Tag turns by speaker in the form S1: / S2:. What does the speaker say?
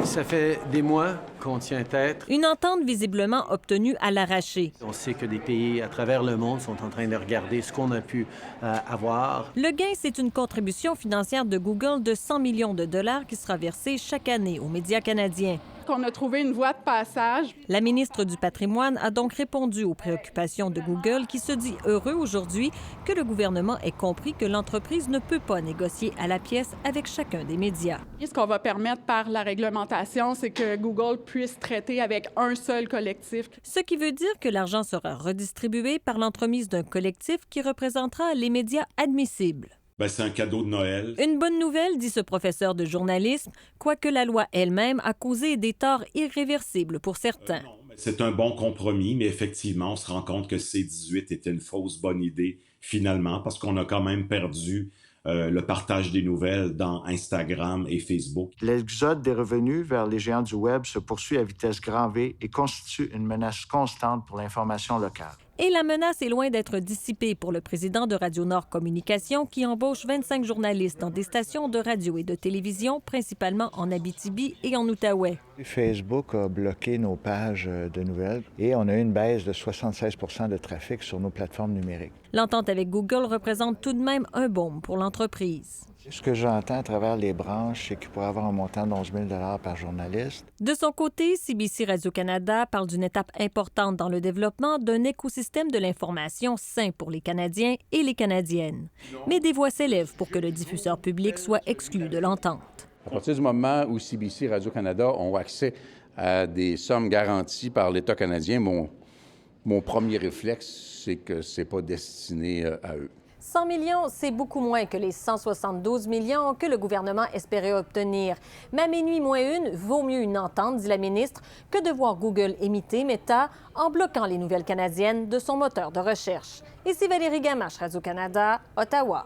S1: Ça fait des mois qu'on tient tête.
S2: Une entente visiblement obtenue à l'arraché.
S1: On sait que des pays à travers le monde sont en train de regarder ce qu'on a pu avoir.
S2: Le gain, c'est une contribution financière de Google de 100 millions de dollars qui sera versée chaque année aux médias canadiens.
S3: On a trouvé une voie de passage.
S2: La ministre du Patrimoine a donc répondu aux préoccupations de Google, qui se dit heureux aujourd'hui que le gouvernement ait compris que l'entreprise ne peut pas négocier à la pièce avec chacun des médias.
S3: Ce qu'on va permettre par la réglementation, c'est que Google puisse traiter avec un seul collectif.
S2: Ce qui veut dire que l'argent sera redistribué par l'entremise d'un collectif qui représentera les médias admissibles.
S4: C'est un cadeau de Noël.
S2: Une bonne nouvelle, dit ce professeur de journalisme, quoique la loi elle-même a causé des torts irréversibles pour certains.
S4: C'est un bon compromis, mais effectivement, on se rend compte que C-18 était une fausse bonne idée, finalement, parce qu'on a quand même perdu le partage des nouvelles dans Instagram et Facebook.
S5: L'exode des revenus vers les géants du Web se poursuit à vitesse grand V et constitue une menace constante pour l'information locale.
S2: Et la menace est loin d'être dissipée pour le président de Radio-Nord Communication qui embauche 25 journalistes dans des stations de radio et de télévision, principalement en Abitibi et en Outaouais.
S5: Facebook a bloqué nos pages de nouvelles et on a eu une baisse de 76 % de trafic sur nos plateformes numériques.
S2: L'entente avec Google représente tout de même un baume pour l'entreprise.
S5: Ce que j'entends à travers les branches, c'est qu'il pourrait avoir un montant de 11 000 $ par journaliste.
S2: De son côté, CBC Radio-Canada parle d'une étape importante dans le développement d'un écosystème de l'information sain pour les Canadiens et les Canadiennes. Mais des voix s'élèvent pour que le diffuseur public soit exclu de l'entente.
S6: À partir du moment où CBC Radio-Canada ont accès à des sommes garanties par l'État canadien, mon premier réflexe, c'est que ce n'est pas destiné à eux.
S2: 100 millions, c'est beaucoup moins que les 172 millions que le gouvernement espérait obtenir. Mais à minuit moins une, vaut mieux une entente, dit la ministre, que de voir Google imiter Meta en bloquant les nouvelles canadiennes de son moteur de recherche. Ici Valérie Gamache, Radio-Canada, Ottawa.